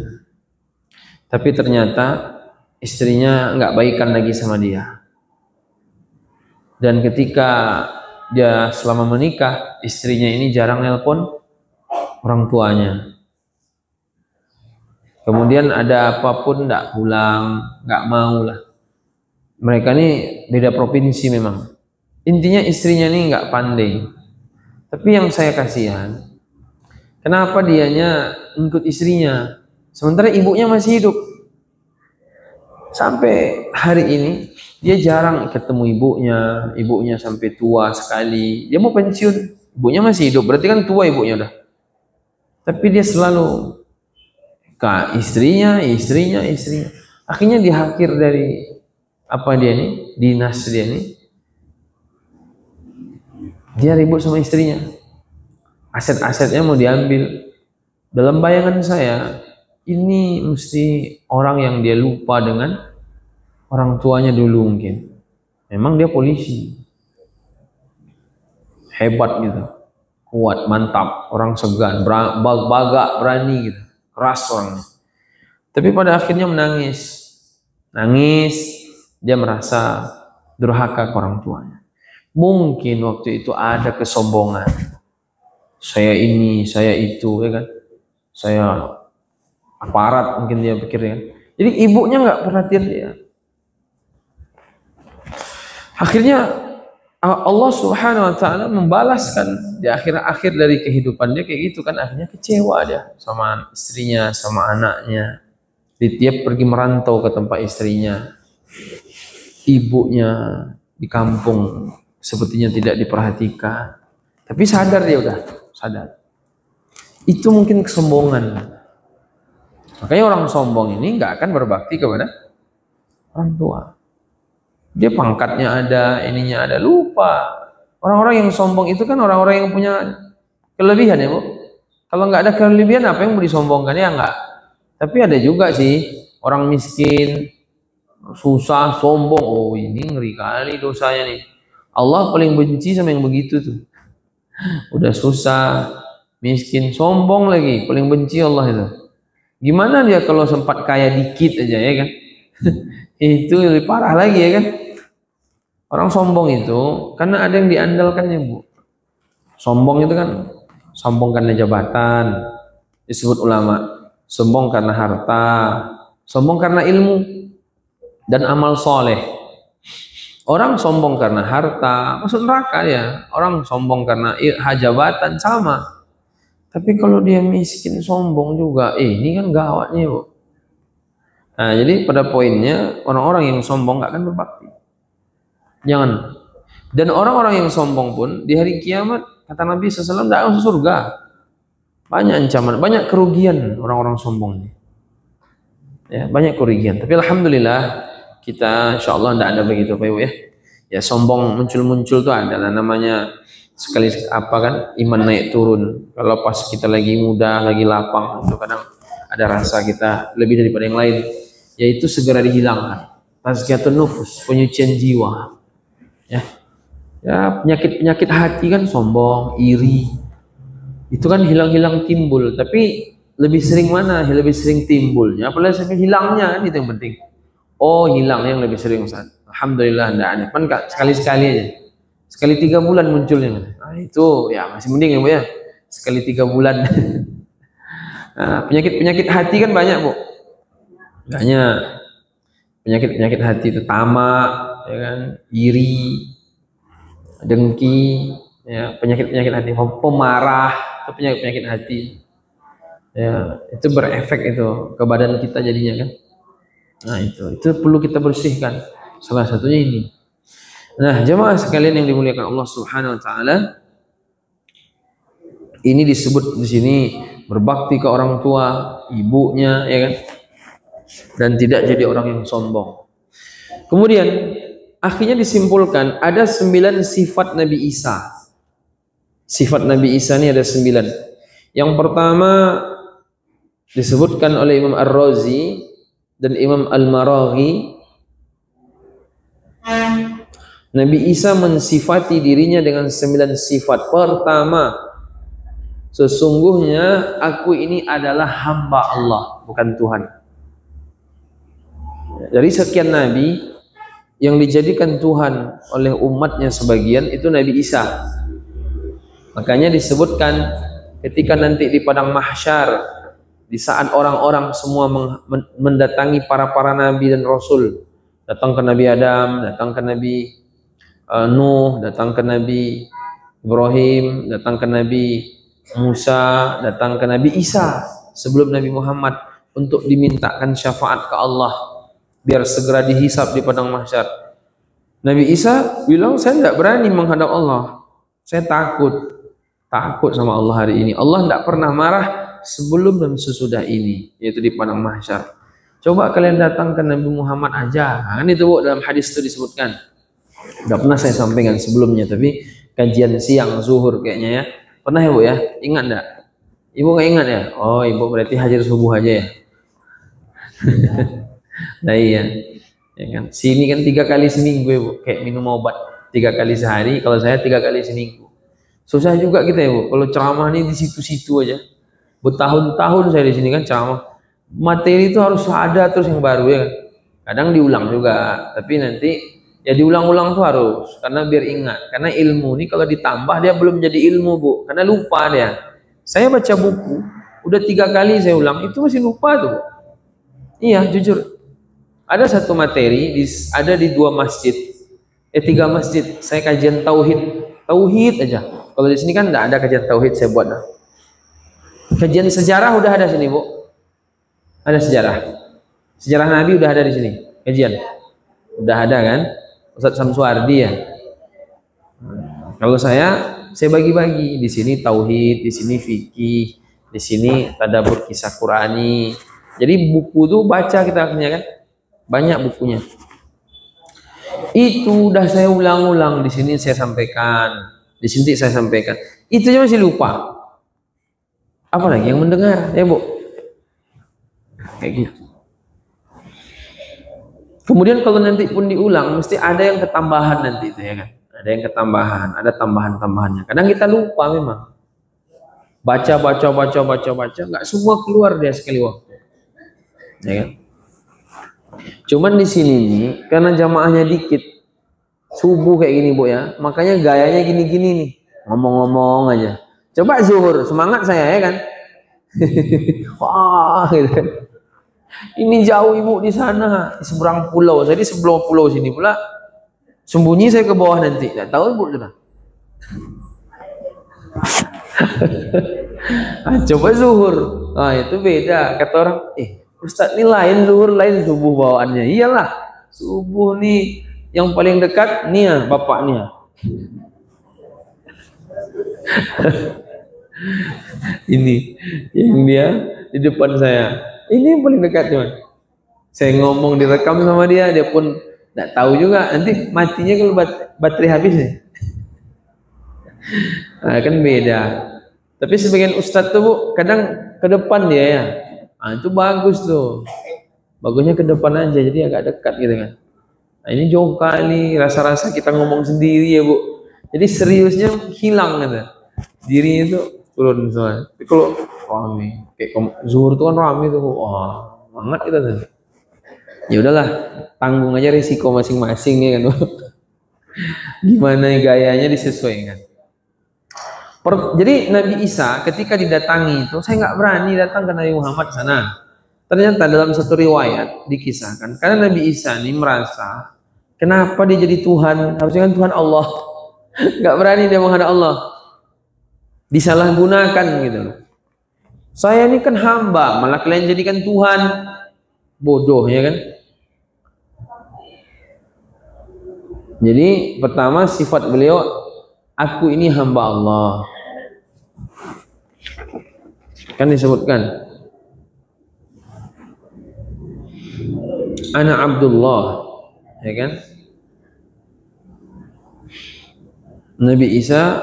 tapi ternyata istrinya nggak baikan lagi sama dia. Dan ketika dia selama menikah, istrinya ini jarang nelpon orang tuanya. Kemudian ada apapun nggak pulang, nggak mau lah. Mereka ini beda provinsi memang. Intinya istrinya ini nggak pandai. Tapi yang saya kasihan, kenapa dianya ikut istrinya, sementara ibunya masih hidup. Sampai hari ini dia jarang ketemu ibunya sampai tua sekali. Dia mau pensiun, ibunya masih hidup, berarti kan tua ibunya udah. Tapi dia selalu ke istrinya. Akhirnya di akhir dari apa dia nih, dinas dia nih, dia ribut sama istrinya. Aset-asetnya mau diambil, Dalam bayangan saya, ini mesti orang yang dia lupa dengan orang tuanya dulu mungkin. Memang dia polisi. Hebat gitu. Kuat, mantap, orang segan, bagak, berani gitu. Keras orangnya. Tapi pada akhirnya menangis. Nangis, dia merasa durhaka ke orang tuanya. Mungkin waktu itu ada kesombongan. Saya ini, saya itu, ya kan? Saya aparat mungkin dia pikirnya. Jadi ibunya nggak perhatian dia. Akhirnya Allah Subhanahu Wa Taala membalaskan di akhir-akhir dari kehidupan dia kayak gitu kan. Akhirnya kecewa dia sama istrinya, sama anaknya. Dia pergi merantau ke tempat istrinya. Ibunya di kampung sepertinya tidak diperhatikan. Tapi sadar dia udah, sadar. Itu mungkin kesombongan. Makanya orang sombong ini nggak akan berbakti kepada orang tua. Dia pangkatnya ada, ininya ada, lupa. Orang-orang yang sombong itu kan orang-orang yang punya kelebihan ya Bu. Kalau nggak ada kelebihan apa yang mau disombongkan ya nggak. Tapi ada juga sih orang miskin, susah, sombong. Oh ini ngeri kali dosanya nih. Allah paling benci sama yang begitu tuh. Udah susah, miskin, sombong lagi, paling benci Allah itu. Gimana dia kalau sempat kaya dikit aja ya kan? Itu lebih parah lagi ya kan? Orang sombong itu karena ada yang diandalkannya Bu. Sombong itu kan sombong karena jabatan, disebut ulama. Sombong karena harta, sombong karena ilmu dan amal soleh. Orang sombong karena harta, masuk neraka ya. Orang sombong karena jabatan sama. Tapi kalau dia miskin sombong juga, ini kan gawatnya Bu. Nah, jadi pada poinnya orang-orang yang sombong nggak akan berbakti. Jangan. Dan orang-orang yang sombong pun di hari kiamat kata Nabi SAW tidak masuk surga. Banyak ancaman, banyak kerugian orang-orang sombong ini. Ya, banyak kerugian. Tapi alhamdulillah kita insyaallah tidak ada begitu Pak Ibu ya. Ya sombong muncul-muncul tuh adalah namanya sekali apa kan iman naik turun. Kalau pas kita lagi muda, lagi lapang itu kadang ada rasa kita lebih daripada yang lain. Yaitu segera dihilangkan. Tazkiyatun nufus, penyucian jiwa. Ya. Ya, penyakit-penyakit hati kan sombong, iri. Itu kan hilang-hilang timbul, tapi lebih sering mana? Lebih sering timbulnya, apalagi sampai hilangnya kan itu yang penting. Oh, hilang yang lebih sering Ustaz. Alhamdulillah enggak ada. Kan sekali-sekali aja. Sekali 3 bulan munculnya. Nah, itu ya masih mending ya Bu ya. Sekali 3 bulan. Nah, penyakit-penyakit hati kan banyak Bu. Banyak. Penyakit-penyakit hati itu tamak, ya kan, iri, dengki, ya, penyakit-penyakit hati, pemarah, itu penyakit-penyakit hati. Ya, itu berefek itu ke badan kita jadinya kan. Nah, itu perlu kita bersihkan. Salah satunya ini. Nah, jemaah sekalian yang dimuliakan Allah Subhanahu wa taala, ini disebut di sini berbakti ke orang tua, ibunya, ya kan? Dan tidak jadi orang yang sombong. Kemudian akhirnya disimpulkan ada 9 sifat Nabi Isa. Sifat Nabi Isa ini ada 9. Yang pertama disebutkan oleh Imam Ar-Razi dan Imam Al-Maraghi. Nabi Isa mensifati dirinya dengan 9 sifat. Pertama, sesungguhnya aku ini adalah hamba Allah, bukan Tuhan. Dari sekian nabi yang dijadikan Tuhan oleh umatnya sebagian itu Nabi Isa. Makanya disebutkan ketika nanti di padang mahsyar, di saat orang-orang semua mendatangi para nabi dan rasul, datang ke Nabi Adam, datang ke Nabi Nuh, datang ke Nabi Ibrahim, datang ke Nabi Musa, datang ke Nabi Isa sebelum Nabi Muhammad untuk dimintakan syafaat ke Allah biar segera dihisab di padang mahsyar. Nabi Isa bilang, saya tidak berani menghadap Allah, saya takut sama Allah hari ini. Allah tidak pernah marah sebelum dan sesudah ini, yaitu di padang mahsyar. Coba kalian datang ke Nabi Muhammad aja. Kan itu Bu, dalam hadis itu disebutkan. Udah pernah saya sampaikan sebelumnya, tapi kajian siang zuhur kayaknya ya. Pernah ya Bu ya? Ingat enggak? Ibu nggak ingat ya? Oh, ibu berarti hajar subuh aja ya? Nah iya, ya kan. Sini kan 3 kali seminggu ibu, kayak minum obat 3 kali sehari. Kalau saya 3 kali seminggu. Susah juga kita ibu. Kalau ceramah ini di situ-situ aja. Bertahun-tahun saya di sini kan ceramah. Materi itu harus ada terus yang baru ya kan. Kadang diulang juga, tapi nanti ya diulang-ulang tuh harus karena biar ingat. Karena ilmu ini kalau ditambah dia belum jadi ilmu bu, karena lupa dia. Saya baca buku, udah 3 kali saya ulang, itu masih lupa tuh. Iya, jujur. Ada satu materi, ada di 2 masjid, 3 masjid. Saya kajian tauhid aja. Kalau di sini kan tidak ada kajian tauhid saya buat. Nah. Kajian sejarah udah ada sini bu, ada sejarah Nabi udah ada di sini. Kajian udah ada kan, Ustadz Samsuardi ya. Kalau saya bagi-bagi di sini tauhid, di sini fikih, di sini tadabbur kisah Qurani. Jadi buku tuh baca kita akhirnya kan, banyak bukunya. Itu udah saya ulang-ulang di sini saya sampaikan, di sini saya sampaikan. Itu aja masih lupa. Apalagi yang mendengar, ya bu, kayak gitu. Kemudian kalau nanti pun diulang, mesti ada yang ketambahan nanti itu ya kan. Ada yang ketambahan, ada tambahan-tambahannya. Kadang kita lupa memang. Baca, nggak semua keluar dia sekali waktu. Ya kan? Cuman di sini nih, karena jamaahnya dikit, subuh kayak gini bu ya, makanya gayanya gini-gini nih, ngomong-ngomong aja. Coba zuhur, semangat saya ya kan. Wah, gitu kan. Ini jauh ibu di sana, di seberang pulau. Jadi sebelah pulau sini pula, sembunyi saya ke bawah nanti. Nggak tahu ibu sudah. Coba zuhur, nah itu beda. Kata orang, Ustadz ini lain zuhur, lain subuh bawaannya. Iyalah, subuh nih yang paling dekat nih ya, bapak nih ya. Ini yang dia di depan saya. Ini yang paling dekat cuman. Saya ngomong direkam sama dia pun tidak tahu juga. Nanti matinya kalau baterai habis ya. Nah, kan beda. Tapi sebagian ustadz tuh bu, kadang ke depan dia ya. Nah, itu bagus tuh. Bagusnya ke depan aja, jadi agak dekat gitu kan. Nah, ini jauh kali, rasa-rasa kita ngomong sendiri ya bu. Jadi seriusnya hilang gitu. Dirinya itu turun semua. Tapi kalau rame, kayak zuhur itu kan rame tuh, wah, banget kita tuh. Ya udahlah, tanggung aja risiko masing-masing ya kan. Gimana gayanya disesuaikan. Jadi Nabi Isa ketika didatangi itu, saya nggak berani datang ke Nabi Muhammad sana. Ternyata dalam satu riwayat dikisahkan, karena Nabi Isa ini merasa, kenapa dia jadi Tuhan? Harusnya kan Tuhan Allah. Nggak berani dia menghadap Allah. Disalahgunakan gitu loh. Saya ini kan hamba, malah kalian jadikan Tuhan. Bodoh ya kan? Jadi pertama sifat beliau, aku ini hamba Allah. Kan disebutkan Ana Abdullah, ya kan? Nabi Isa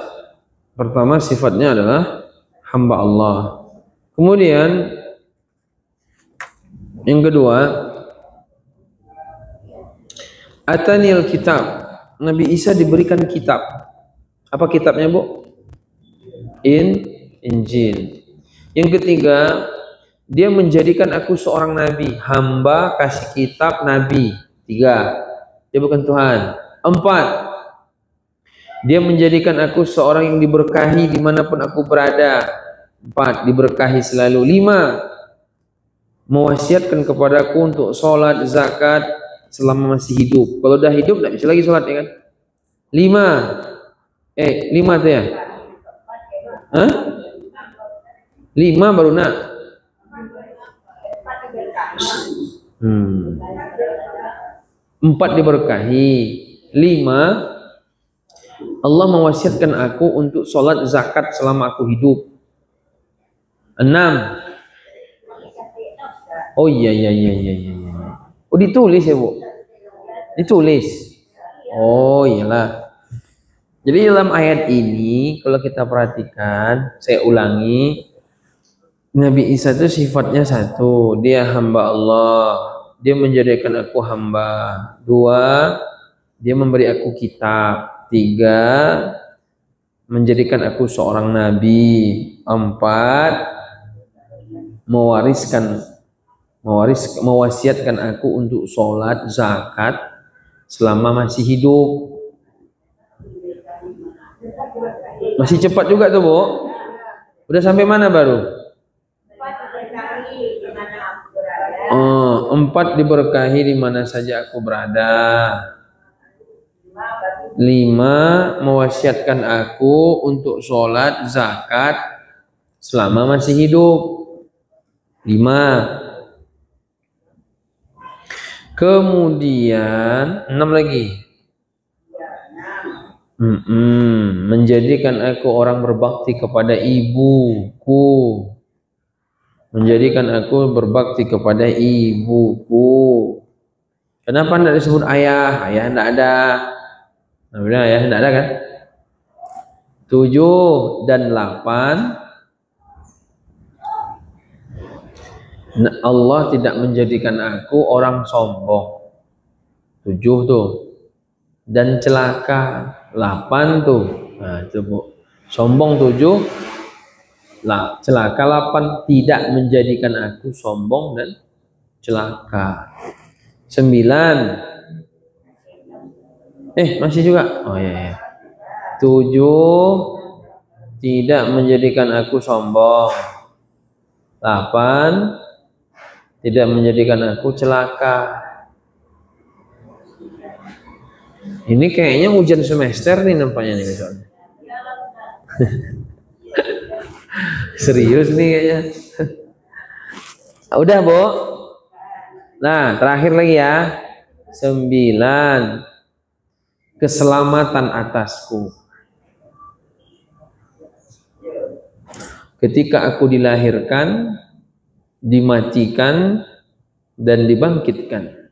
pertama sifatnya adalah hamba Allah. Kemudian yang kedua, Atanil kitab. Nabi Isa diberikan kitab. Apa kitabnya, Bu? Injil. Yang ketiga, dia menjadikan aku seorang nabi, hamba kasih kitab nabi. 3, dia bukan Tuhan. 4, dia menjadikan aku seorang yang diberkahi dimanapun aku berada. 4, diberkahi selalu. 5, mewasiatkan kepadaku untuk sholat, zakat selama masih hidup. Kalau udah hidup tidak bisa lagi sholat ya kan. 5 tuh ya. Hah? 5 baru nak. 4 diberkahi. 5, Allah mewasiatkan aku untuk sholat zakat selama aku hidup. 6, oh iya. Oh ditulis ya Bu? Ditulis. Oh iyalah. Jadi dalam ayat ini kalau kita perhatikan, saya ulangi, Nabi Isa itu sifatnya satu, dia hamba Allah, dia menjadikan aku hamba. Dua, dia memberi aku kitab. Tiga, menjadikan aku seorang nabi. Empat, mewasiatkan aku untuk sholat, zakat selama masih hidup. Masih cepat juga tuh, Bu. Udah sampai mana baru? Empat, diberkahi di mana saja aku berada. 5, mewasiatkan aku untuk sholat, zakat selama masih hidup. 5. Kemudian 6 lagi. Menjadikan aku orang berbakti kepada ibuku. Menjadikan aku berbakti kepada ibuku. Kenapa tidak disebut ayah? Ayah tidak ada. Nah, ayah tidak ada kan? 7 dan 8. Allah tidak menjadikan aku orang sombong. 7 tuh. Dan celaka 8 tuh. Nah, itu Bu. Sombong 7, celaka 8, tidak menjadikan aku sombong dan celaka. 9. Masih juga. Oh iya. 7, tidak menjadikan aku sombong. 8, tidak menjadikan aku celaka. Ini kayaknya ujian semester nih nampaknya nih soalnya. Serius nih kayaknya. Udah, Bu. Nah, terakhir lagi ya. 9, keselamatan atasku. Ketika aku dilahirkan, dimatikan, dan dibangkitkan.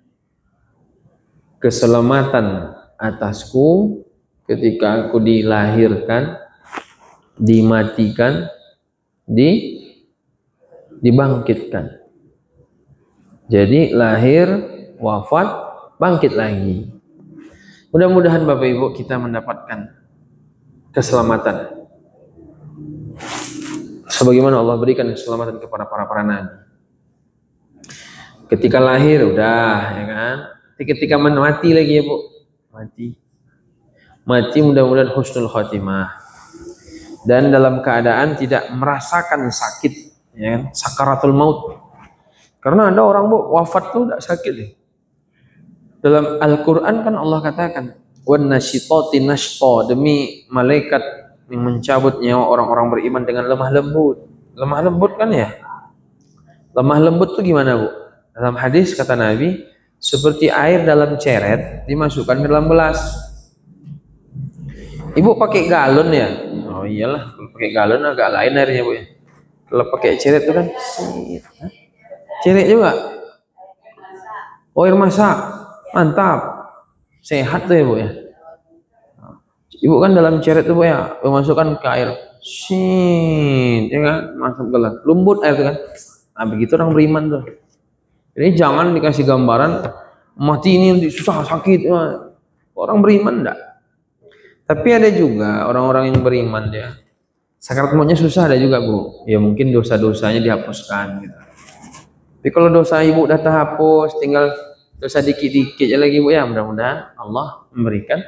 Keselamatan atasku ketika aku dilahirkan, dimatikan, dibangkitkan. Jadi lahir, wafat, bangkit lagi. Mudah-mudahan Bapak Ibu kita mendapatkan keselamatan. Sebagaimana Allah berikan keselamatan kepada para nabi. Ketika lahir udah, ya kan? Ketika mati lagi ya Bu, mati mudah-mudahan husnul khotimah dan dalam keadaan tidak merasakan sakit, ya kan? Sakaratul maut. Karena ada orang Bu wafat tuh tidak sakit deh. Dalam Al-Quran kan Allah katakan wan nasyitati nashta, demi malaikat yang mencabut nyawa orang-orang beriman dengan lemah lembut. Lemah lembut kan ya? Lemah lembut tuh gimana Bu? Dalam hadis kata Nabi, seperti air dalam ceret dimasukkan ke dalam gelas. Ibu pakai galon ya? Oh iyalah, kalau pakai galon agak lain airnya Bu ya. Kalau pakai ceret itu kan ceret juga. Oh, air masak, mantap, sehat tuh ya Bu ya. Ibu kan dalam ceret tuh Bu ya, memasukkan ke air, ya kan, masuk gelas, lembut air tuh kan. Nah begitu orang beriman tuh. Jadi jangan dikasih gambaran mati ini susah sakit. Orang beriman enggak. Tapi ada juga orang-orang yang beriman dia sakarat mautnya susah, ada juga Bu. Ya mungkin dosa-dosanya dihapuskan gitu. Tapi kalau dosa ibu udah terhapus, tinggal dosa dikit-dikit aja lagi Bu ya, mudah-mudahan Allah memberikan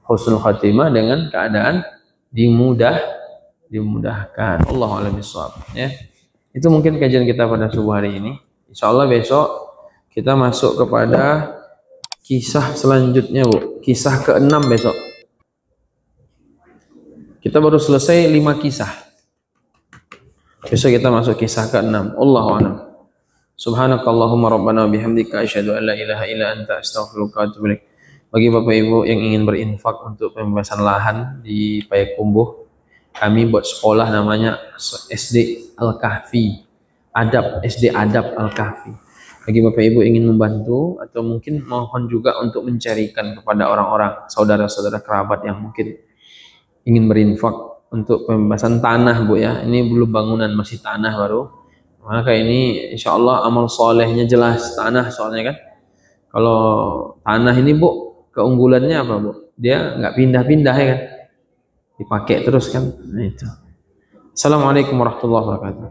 husnul khatimah dengan keadaan dimudahkan. Allahu a'lam bishawab ya. Itu mungkin kajian kita pada subuh hari ini. Insya Allah besok kita masuk kepada kisah selanjutnya Bu. Kisah ke-6 besok. Kita baru selesai 5 kisah. Besok kita masuk kisah ke-6. Allahu a'lam. Subhanakallahumma rabbana wa bihamdika asyhadu an la ilaha illa anta astaghfiruka wa atubu ilaik. Bagi Bapak Ibu yang ingin berinfak untuk pembebasan lahan di Payakumbuh, kami buat sekolah namanya SD Al-Kahfi. SD Adab Al-Kahfi. Bagi Bapak Ibu ingin membantu atau mungkin mohon juga untuk mencarikan kepada orang-orang, saudara-saudara kerabat yang mungkin ingin berinfak untuk pembebasan tanah Bu ya. Ini belum bangunan, masih tanah baru. Maka ini insya Allah amal solehnya jelas. Tanah soalnya kan. Kalau tanah ini Bu, keunggulannya apa Bu? Dia nggak pindah-pindah ya kan. Dipakai terus kan. Nah, itu. Assalamualaikum warahmatullahi wabarakatuh.